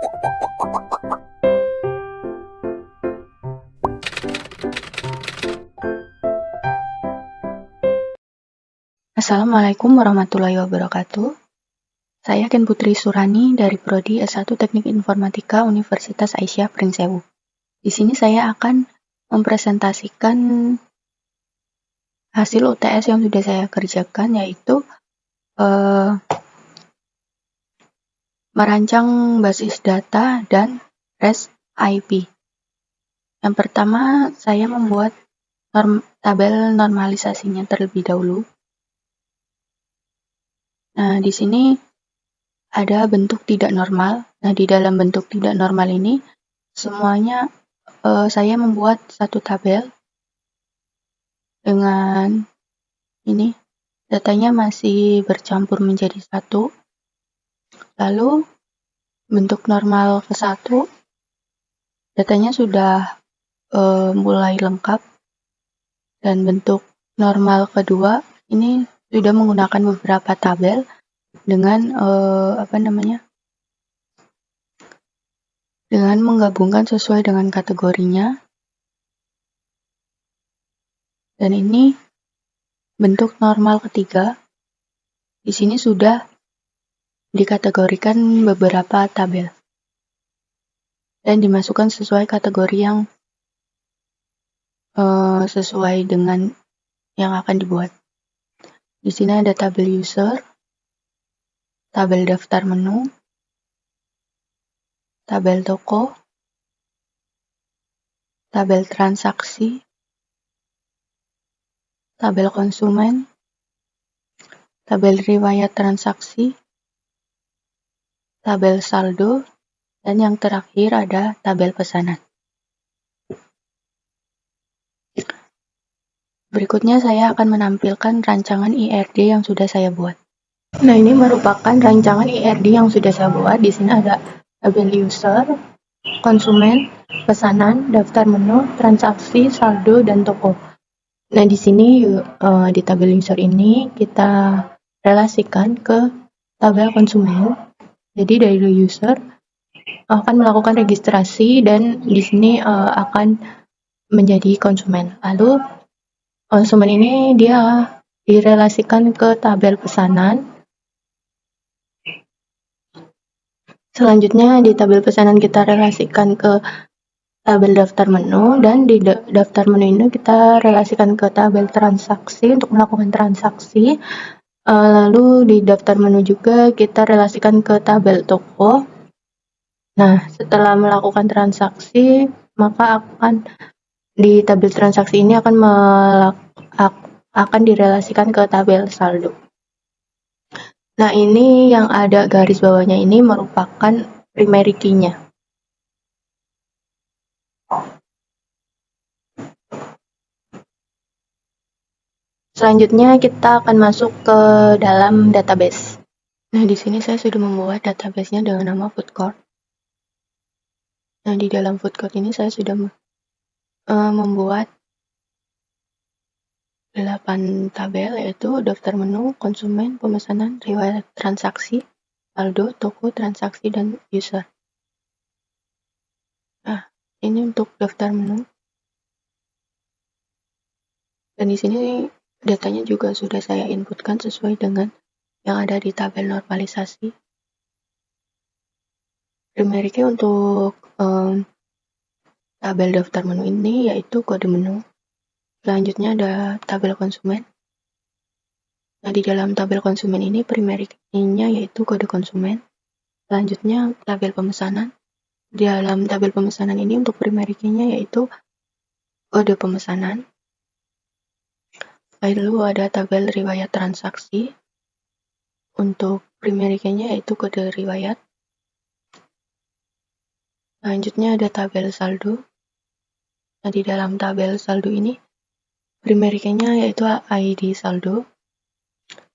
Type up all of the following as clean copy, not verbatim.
Assalamualaikum warahmatullahi wabarakatuh. Saya Ken Putri Surani dari Prodi S1 Teknik Informatika Universitas Aisyah Pringsewu. Di sini saya akan mempresentasikan hasil UTS yang sudah saya kerjakan, yaitu merancang basis data dan REST IP. Yang pertama, saya membuat tabel normalisasinya terlebih dahulu. Nah, di sini ada bentuk tidak normal. Nah, di dalam bentuk tidak normal ini, semuanya saya membuat satu tabel dengan ini, datanya masih bercampur menjadi satu. Lalu, bentuk normal ke-1, datanya sudah mulai lengkap. Dan bentuk normal kedua, ini sudah menggunakan beberapa tabel dengan dengan menggabungkan sesuai dengan kategorinya. Dan ini bentuk normal ketiga. Di sini sudah dikategorikan beberapa tabel dan dimasukkan sesuai kategori yang sesuai dengan yang akan dibuat. Di sini ada tabel user, tabel daftar menu, tabel toko, tabel transaksi, tabel konsumen, tabel riwayat transaksi, tabel saldo, dan yang terakhir ada tabel pesanan. Berikutnya saya akan menampilkan rancangan IRD yang sudah saya buat. Nah, ini merupakan rancangan IRD yang sudah saya buat. Di sini ada tabel user, konsumen, pesanan, daftar menu, transaksi, saldo, dan toko. Nah, di sini di tabel user ini kita relasikan ke tabel konsumen. Jadi dari user akan melakukan registrasi dan di sini akan menjadi konsumen. Lalu konsumen ini dia direlasikan ke tabel pesanan. Selanjutnya di tabel pesanan kita relasikan ke tabel daftar menu, dan di daftar menu ini kita relasikan ke tabel transaksi untuk melakukan transaksi. Lalu di daftar menu juga kita relasikan ke tabel toko. Nah, setelah melakukan transaksi, maka di tabel transaksi ini akan direlasikan ke tabel saldo. Nah, ini yang ada garis bawahnya ini merupakan primary key-nya. Selanjutnya kita akan masuk ke dalam database. Nah, di sini saya sudah membuat database-nya dengan nama food court. Nah, di dalam food court ini saya sudah membuat 8 tabel, yaitu daftar menu, konsumen, pemesanan, riwayat transaksi, saldo, toko, transaksi, dan user. Nah, ini untuk daftar menu. Dan di sini datanya juga sudah saya inputkan sesuai dengan yang ada di tabel normalisasi. Primary key untuk tabel daftar menu ini yaitu kode menu. Selanjutnya ada tabel konsumen. Nah, di dalam tabel konsumen ini primary key-nya yaitu kode konsumen. Selanjutnya tabel pemesanan. Di dalam tabel pemesanan ini untuk primary key-nya yaitu kode pemesanan. Lalu ada tabel riwayat transaksi. Untuk primary key-nya yaitu kode riwayat. Selanjutnya ada tabel saldo. Nah, di dalam tabel saldo ini primary key-nya yaitu ID saldo.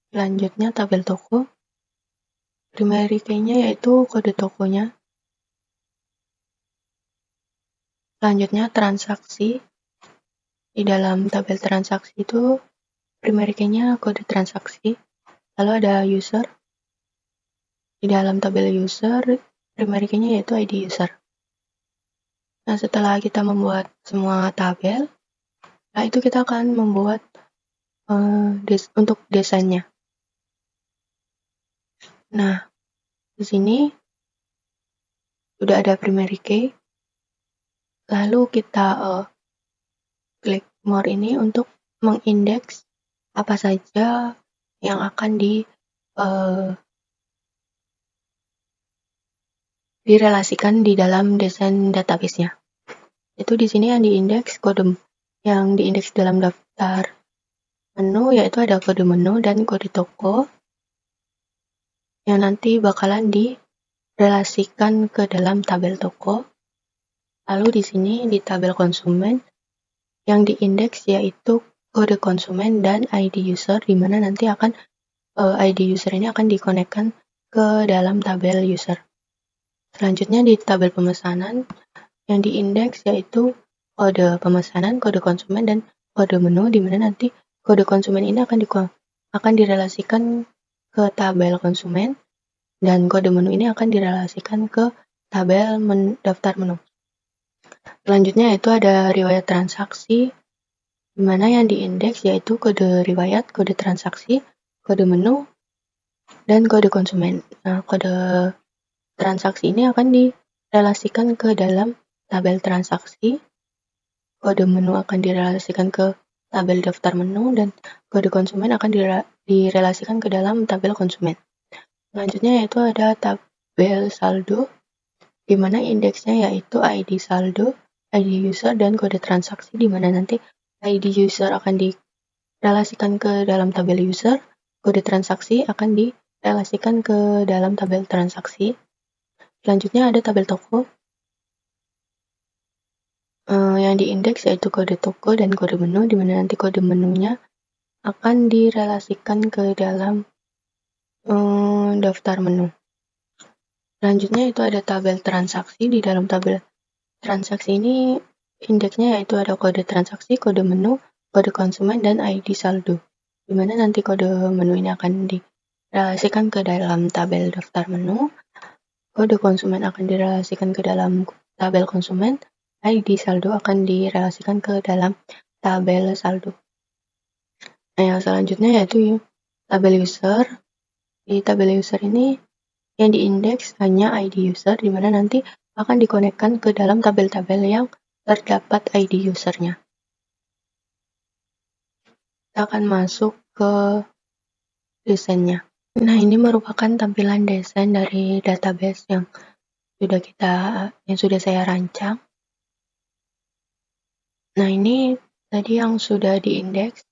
Selanjutnya tabel toko. Primary key-nya yaitu kode tokonya. Selanjutnya transaksi. Di dalam tabel transaksi itu primary key-nya kode transaksi. Lalu ada user. Di dalam tabel user primary key-nya yaitu ID user. Nah, setelah kita membuat semua tabel, nah itu kita akan membuat untuk desainnya. Nah, di sini sudah ada primary key. Lalu kita klik more ini untuk mengindeks apa saja yang akan direlasikan di dalam desain database-nya. Itu di sini yang diindeks dalam daftar menu, yaitu ada kode menu dan kode toko yang nanti bakalan direlasikan ke dalam tabel toko. Lalu di sini di tabel konsumen yang diindeks yaitu kode konsumen dan ID user, di mana nanti akan ID user ini akan dikonekkan ke dalam tabel user. Selanjutnya di tabel pemesanan yang diindeks yaitu kode pemesanan, kode konsumen, dan kode menu, di mana nanti kode konsumen ini akan direlasikan ke tabel konsumen dan kode menu ini akan direlasikan ke tabel daftar menu. Selanjutnya yaitu ada riwayat transaksi, di mana yang diindeks yaitu kode riwayat, kode transaksi, kode menu, dan kode konsumen. Nah, kode transaksi ini akan direlasikan ke dalam tabel transaksi, kode menu akan direlasikan ke tabel daftar menu, dan kode konsumen akan direlasikan ke dalam tabel konsumen. Selanjutnya yaitu ada tabel saldo, di mana indeksnya yaitu ID saldo, ID user, dan kode transaksi, di mana nanti ID user akan direlasikan ke dalam tabel user, kode transaksi akan direlasikan ke dalam tabel transaksi. Selanjutnya ada tabel toko, yang diindeks yaitu kode toko dan kode menu, di mana nanti kode menunya akan direlasikan ke dalam daftar menu. Selanjutnya itu ada tabel transaksi. Di dalam tabel transaksi ini indeksnya yaitu ada kode transaksi, kode menu, kode konsumen, dan ID saldo, di mana nanti kode menu ini akan direlasikan ke dalam tabel daftar menu, kode konsumen akan direlasikan ke dalam tabel konsumen, ID saldo akan direlasikan ke dalam tabel saldo. Nah, yang selanjutnya yaitu tabel user. Di tabel user ini yang diindeks hanya ID user, di mana nanti akan dikonekkan ke dalam tabel-tabel yang terdapat ID usernya. Kita akan masuk ke desainnya. Nah, ini merupakan tampilan desain dari database yang sudah saya rancang. Nah, ini tadi yang sudah diindeks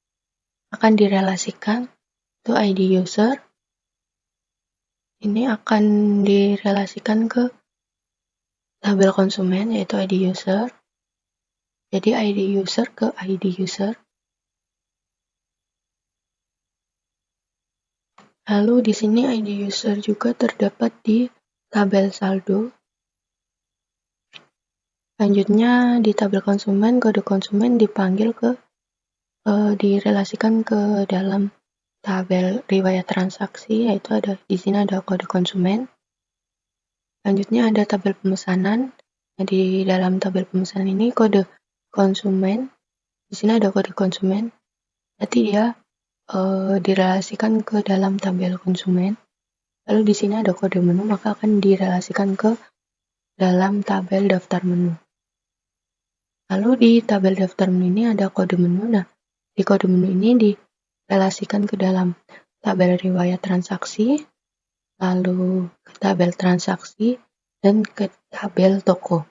akan direlasikan itu ID user. Ini akan direlasikan ke tabel konsumen yaitu ID user. Jadi ID user ke ID user. Lalu di sini ID user juga terdapat di tabel saldo. Selanjutnya di tabel konsumen, kode konsumen dipanggil direlasikan ke dalam tabel riwayat transaksi, yaitu di sini ada kode konsumen. Selanjutnya ada tabel pemesanan. Nah, di dalam tabel pemesanan ini kode konsumen, di sini ada kode konsumen. Nanti dia direlasikan ke dalam tabel konsumen. Lalu di sini ada kode menu, maka akan direlasikan ke dalam tabel daftar menu. Lalu di tabel daftar menu ini ada kode menu. Nah, di kode menu ini direlasikan ke dalam tabel riwayat transaksi, lalu ke tabel transaksi, dan ke tabel toko.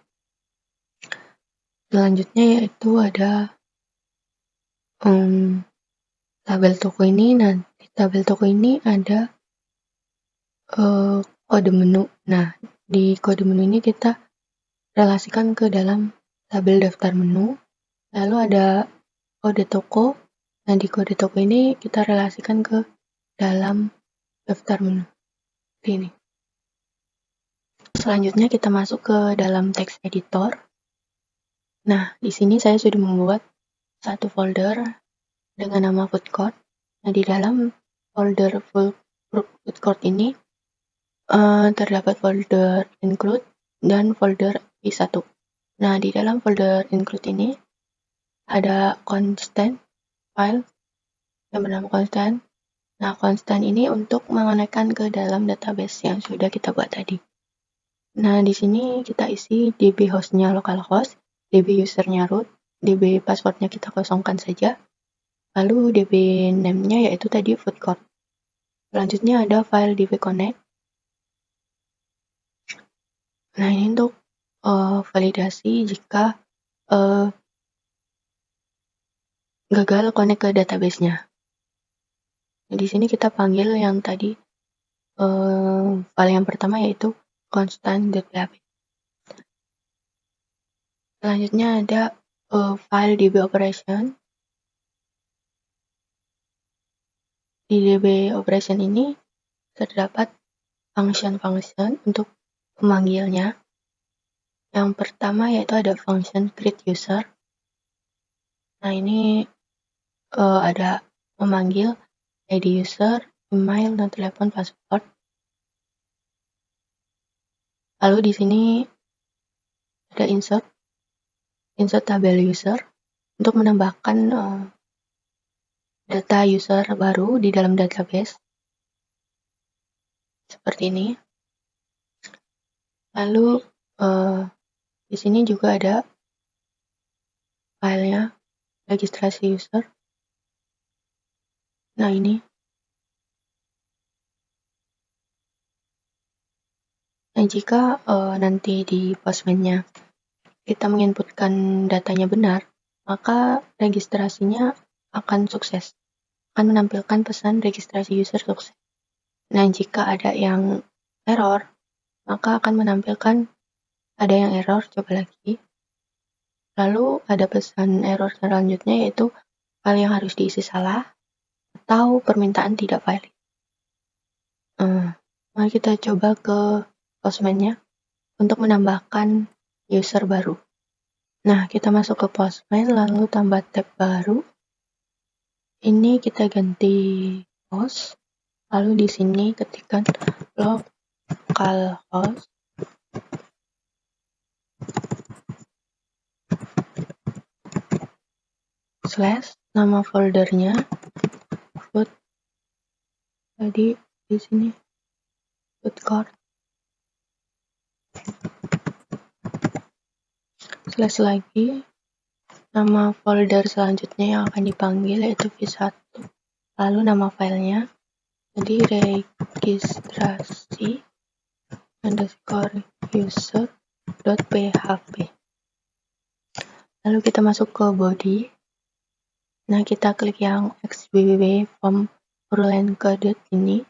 Selanjutnya yaitu ada tabel toko ini. Nah, di tabel toko ini ada kode menu. Nah, di kode menu ini kita relasikan ke dalam tabel daftar menu. Lalu ada kode toko. Nah, di kode toko ini kita relasikan ke dalam daftar menu. Ini. Selanjutnya kita masuk ke dalam text editor. Nah, di sini saya sudah membuat satu folder dengan nama food court. Nah, di dalam folder food court ini terdapat folder include dan folder i1. Nah, di dalam folder include ini ada constant file yang bernama constant. Nah, constant ini untuk mengonekkan ke dalam database yang sudah kita buat tadi. Nah, di sini kita isi DB hostnya localhost, DB usernya root, DB passwordnya kita kosongkan saja, lalu DB name-nya yaitu tadi food court. Selanjutnya ada file DB connect. Nah, ini untuk validasi jika gagal connect ke database-nya. Nah, di sini kita panggil yang tadi file yang pertama yaitu constant.php. Selanjutnya ada file DB operation. Di DB operation ini terdapat function-function untuk memanggilnya. Yang pertama yaitu ada function create user. Nah, ini ada memanggil ID user, email, dan telepon password. Lalu di sini ada insert tabel user untuk menambahkan data user baru di dalam database seperti ini. Lalu di sini juga ada filenya registrasi user. Nah, ini. Nah, jika nanti di Postman-nya kita menginputkan datanya benar, maka registrasinya akan sukses. Akan menampilkan pesan registrasi user sukses. Nah, jika ada yang error, maka akan menampilkan ada yang error, coba lagi. Lalu ada pesan error selanjutnya yaitu file yang harus diisi salah atau permintaan tidak valid. Mari kita coba ke Postman-nya untuk menambahkan user baru. Nah, kita masuk ke Postman lalu tambah tab baru. Ini kita ganti host. Lalu di sini ketikkan localhost / nama foldernya food. Tadi di sini food court / lagi nama folder selanjutnya yang akan dipanggil yaitu v1. Lalu nama filenya jadi registrasi _user.php. Lalu kita masuk ke body. Nah, kita klik yang xww form url code ini.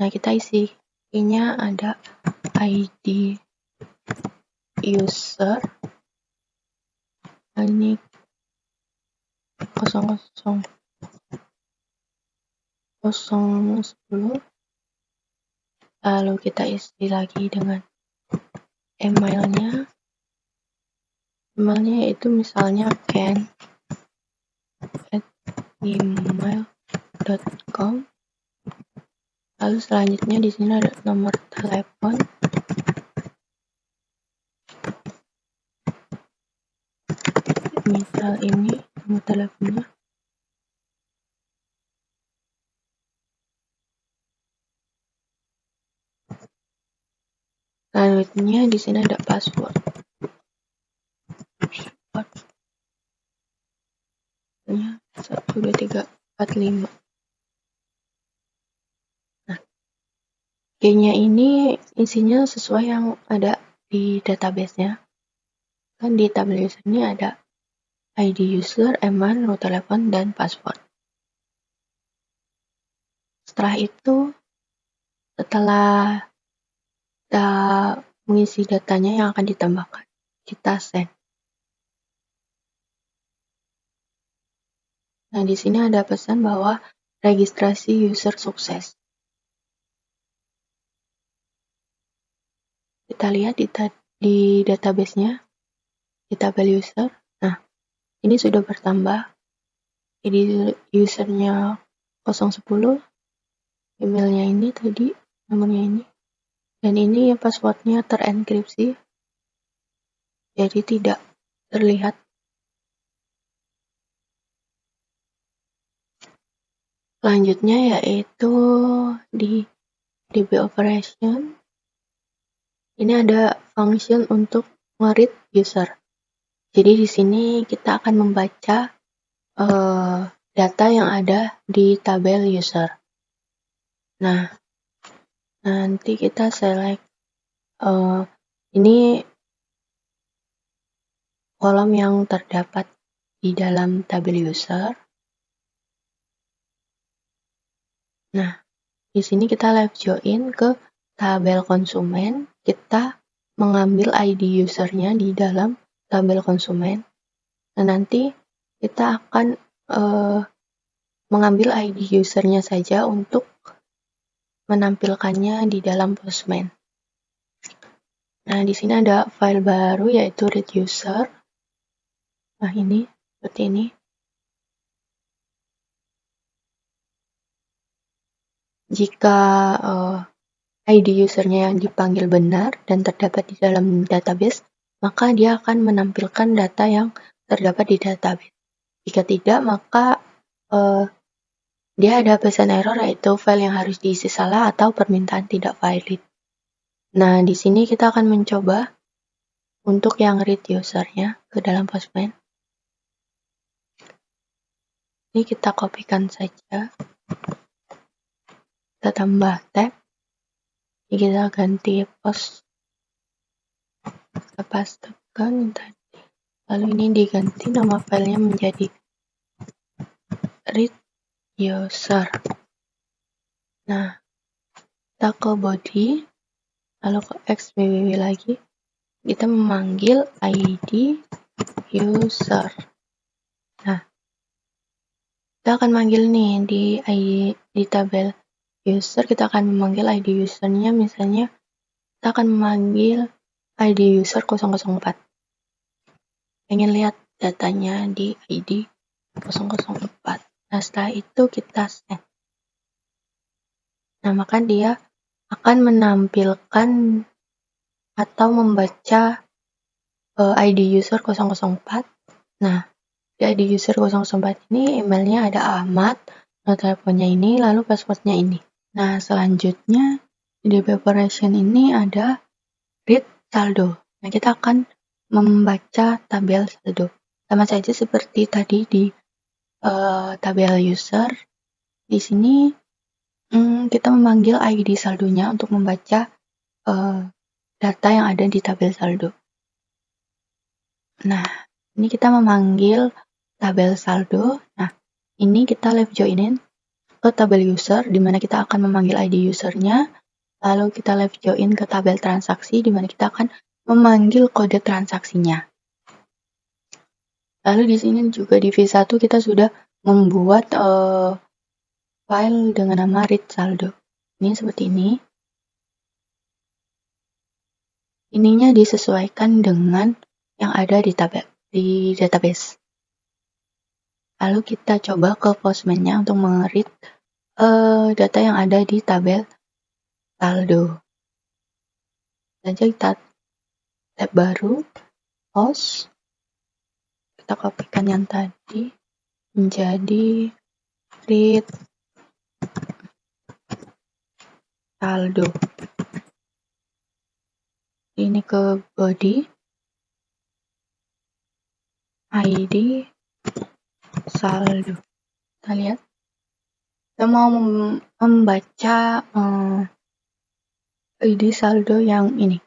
Nah, kita isi. Ini ada ID user. Ini 00010. Lalu kita isi lagi dengan emailnya. Emailnya yaitu misalnya ken@gmail.com. Lalu selanjutnya di sini ada nomor telepon. Misal ini nomor teleponnya. Selanjutnya di sini ada password. Passwordnya 12345. Nah, key-nya ini isinya sesuai yang ada di database-nya. Kan di tabel user ini ada ID user, email, nomor telepon, dan password. Setelah itu, setelah kita mengisi datanya yang akan ditambahkan, kita send. Nah, di sini ada pesan bahwa registrasi user sukses. Kita lihat di database-nya, di tabel user. Nah, ini sudah bertambah. Jadi usernya 010, emailnya ini tadi, nomornya ini. Dan ini passwordnya terenkripsi, jadi tidak terlihat. Selanjutnya yaitu di DB operation. Ini ada function untuk nge-read user. Jadi di sini kita akan membaca data yang ada di tabel user. Nah, nanti kita select ini kolom yang terdapat di dalam tabel user. Nah, di sini kita left join ke tabel konsumen. Kita mengambil ID usernya di dalam tabel konsumen. Nah, nanti kita akan mengambil ID usernya saja untuk menampilkannya di dalam Postman. Nah, di sini ada file baru yaitu read user. Nah, ini seperti ini. Jika ID usernya yang dipanggil benar dan terdapat di dalam database, maka dia akan menampilkan data yang terdapat di database. Jika tidak, maka dia ada pesan error yaitu file yang harus diisi salah atau permintaan tidak valid. Nah, di sini kita akan mencoba untuk yang read usernya ke dalam Postman. Ini kita kopikan saja. Kita tambah tab. Ini kita ganti post. Kita pastekan tadi. Lalu ini diganti nama filenya menjadi read user. Nah, kita ke body, lalu ke xww lagi. Kita memanggil ID user. Nah, kita akan manggil nih di tabel user, kita akan memanggil ID usernya, misalnya kita akan memanggil ID user 004. Pengen lihat datanya di ID 004. Nah, setelah itu kita send. Nah, maka dia akan menampilkan atau membaca ID user 004. Nah, di ID user 004 ini emailnya ada Ahmad, nomor teleponnya ini, lalu passwordnya ini. Nah, selanjutnya di DB operation ini ada read saldo. Nah, kita akan membaca tabel saldo. Sama saja seperti tadi di tabel user. Di sini kita memanggil ID saldonya untuk membaca data yang ada di tabel saldo. Nah, ini kita memanggil tabel saldo. Nah, ini kita left joinin ke tabel user, di mana kita akan memanggil ID usernya, lalu kita left join ke tabel transaksi, di mana kita akan memanggil kode transaksinya. Lalu di sini juga di V1 kita sudah membuat file dengan nama read saldo. Ini seperti ini. Ininya disesuaikan dengan yang ada di database. Lalu kita coba ke Postman-nya untuk mengerit data yang ada di tabel saldo. Saja kita tab baru, post. Kita kopikan yang tadi menjadi read saldo. Ini ke body, ID saldo. Kita lihat. Kita mau membaca ID saldo yang ini.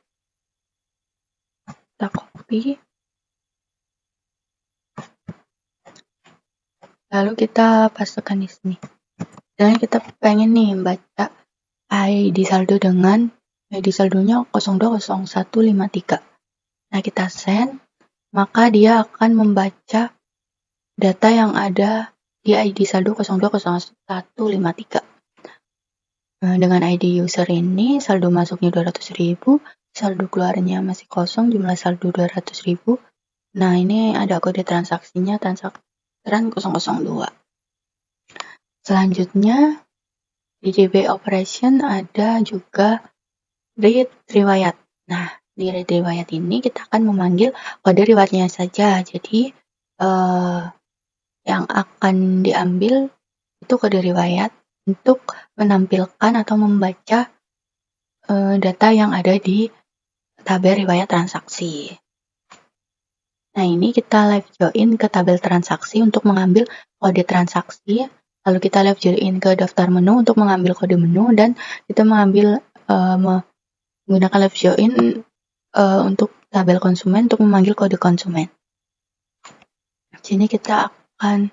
Kita copy. Lalu kita pastekan di sini. Dan kita pengen nih baca ID saldo dengan ID saldonya 020153. Nah, kita send, maka dia akan membaca data yang ada di ID saldo 020153. Nah, dengan ID user ini, saldo masuknya 200.000, saldo keluarnya masih kosong, jumlah saldo 200.000. Nah, ini ada kode transaksinya, transaksi 002. Selanjutnya, di DB operation ada juga read riwayat. Nah, di read riwayat ini kita akan memanggil kode riwayatnya saja. Jadi, yang akan diambil itu kode riwayat untuk menampilkan atau membaca data yang ada di tabel riwayat transaksi. Nah, ini kita live join ke tabel transaksi untuk mengambil kode transaksi. Lalu kita live join ke daftar menu untuk mengambil kode menu, dan kita menggunakan live join untuk tabel konsumen untuk memanggil kode konsumen. Di sini kita akan,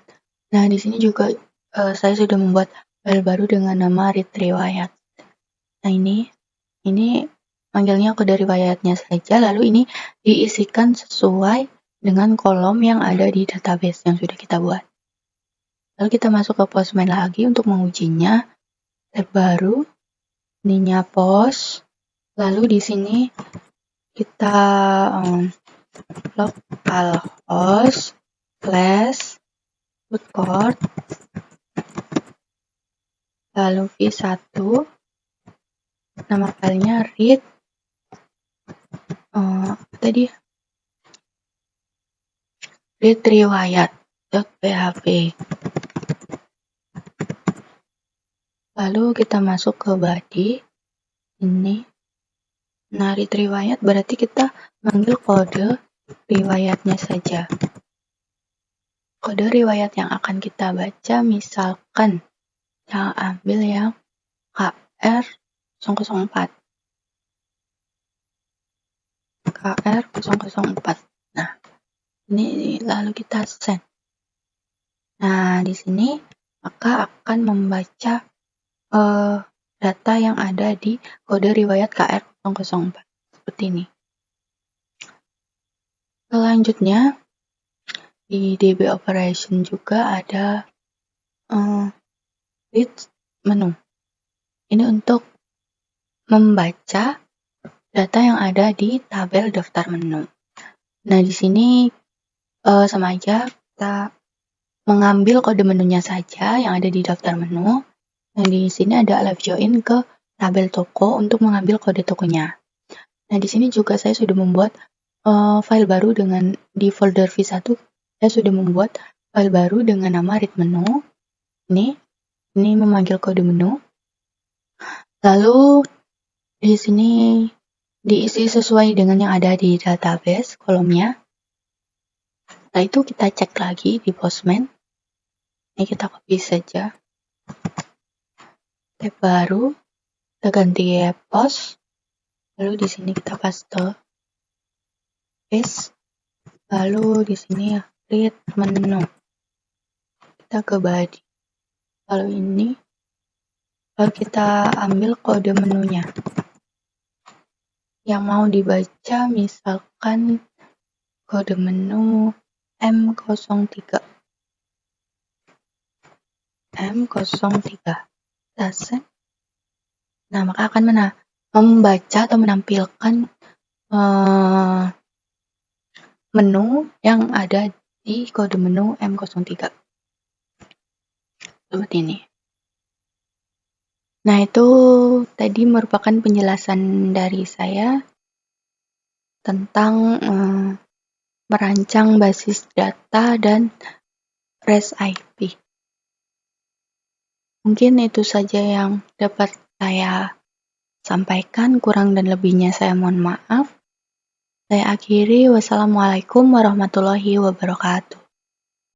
nah di sini juga saya sudah membuat file baru dengan nama read riwayat. Nah, ini manggilnya kode riwayatnya saja, lalu ini diisikan sesuai dengan kolom yang ada di database yang sudah kita buat. Lalu kita masuk ke Postman lagi untuk mengujinya. Tab baru, ininya post. Lalu di sini kita localhost /root lalu v1, nama filenya read read riwayat.php. Lalu kita masuk ke body ini. Nah, read riwayat berarti kita manggil kode riwayatnya saja. Kode riwayat yang akan kita baca misalkan yang ambil yang KR004. KR004. Nah, ini lalu kita send. Nah, di sini maka akan membaca data yang ada di kode riwayat KR004 seperti ini. Selanjutnya di DB operation juga ada read menu. Ini untuk membaca data yang ada di tabel daftar menu. Nah, di sini sama aja kita mengambil kode menunya saja yang ada di daftar menu. Nah, di sini ada live join ke tabel toko untuk mengambil kode tokonya. Nah, di sini juga saya sudah membuat file baru dengan di folder v1. Saya sudah membuat file baru dengan nama read menu. Ini memanggil kode menu. Lalu di sini diisi sesuai dengan yang ada di database kolomnya. Setelah itu kita cek lagi di Postman. Ini kita copy saja. Tab baru, kita ganti post. Lalu di sini kita paste. Lalu di sini read menu. Kita ke body. Lalu kita ambil kode menunya. Yang mau dibaca misalkan kode menu M03. Nah, maka akan membaca atau menampilkan menu yang ada di kode menu M03. Seperti ini. Nah, itu tadi merupakan penjelasan dari saya tentang merancang basis data dan REST IP. Mungkin itu saja yang dapat saya sampaikan, kurang dan lebihnya saya mohon maaf. Saya akhiri, wassalamualaikum warahmatullahi wabarakatuh.